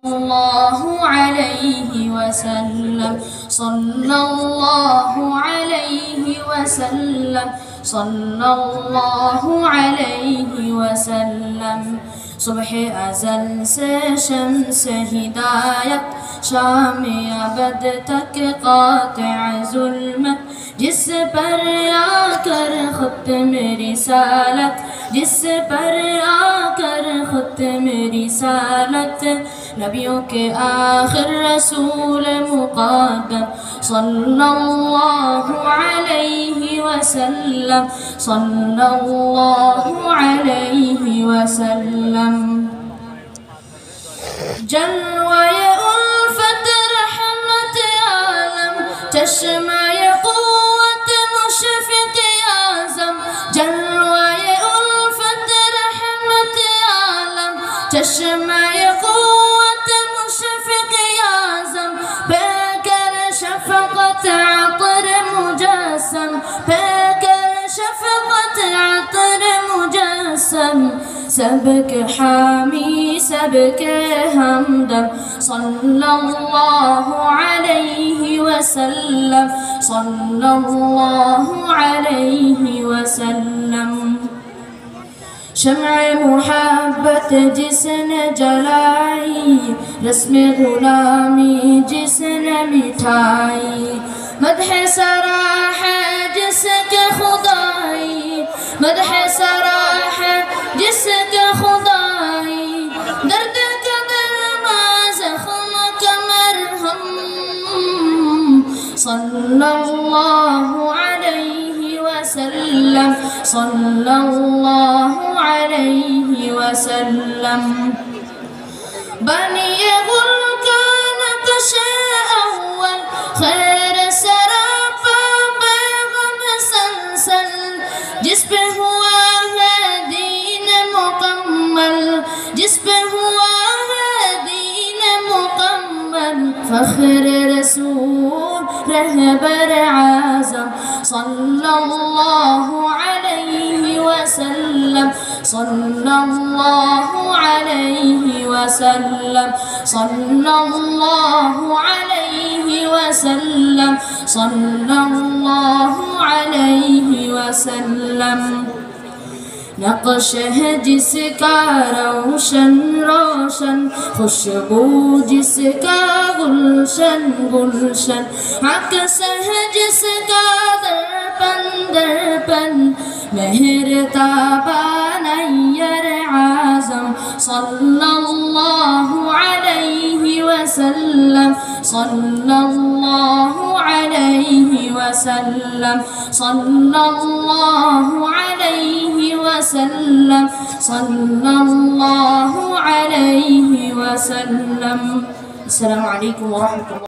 الله عليه وسلم صلى الله عليه وسلم صلى الله عليه وسلم सुबह अज़ल से शम्स हिदायत शाम अबद तक क़ातिअ ज़ुल्मत जिस पर आकर ख़ुत्म रिसालत जिस पर आकर ख़ुत्म रिसालत नबियों के आखिर रसूल मुक़द्दम सल्लल्लाहु अलैहि वसल्लम सल्लल्लाहु अलैहि वसल्लम जलवाए उल्फत रहमत आलम चश्माए क़ुव्वत मुशफ़िक़ आज़म जलवाए उल्फत रहमत आलम चश्माए क़ुव्वत मुशफ़िक़ आज़म पैकर शफ़क़त अतर मुजस्सम पैकर शफ़क़त अतर मुजस्सम सबके हामी सबके हमदम सल्लल्लाहु अलैहि वसल्लम सल्लल्लाहु अलैहि वसल्लम शम्अ मुहब्बत जिसने जलाई रस्म गुलामी जिसने मिठाई मदह सराह जिसके खुदाई मदह सराह जिसके खुदाई दर्द का दरमा ज़ख्म का मरहम सल्लल्लाहु अलैहि वसल्लम सल्लल्लाहु अलैहि वसल्लम बनी गुल का नक्श अव्वल खैर सरापा पैगम सलसल जिस पे हुआ है दीन मुकम्मल जिस पे हुआ है दीन मुकम्मल फ़ख्र रसूल रहबर आज़म सल्लल्लाहु अलैहि वसल्लम सल्लल्लाहु अलैहि वसल्लम सल्लल्लाहु अलैहि वसल्लम सल्लल्लाहु अलैहि वसल्लम नक्श है जिसका रोशन रोशन खुशबू जिसका गुलशन गुलशन अक्स है जिसका दर्पण दर्पण मेहरताबा नय्यर आज़म सल्लल्लाहु अलैहि वसल्लम सल्लल्लाहु अलैहि वसल्लम सल्लल्लाहु अलैहि वसल्लम सल्लल्लाहु अलैहि वसल्लम। अस्सलामु अलैकुम व रहमतुल्लाह।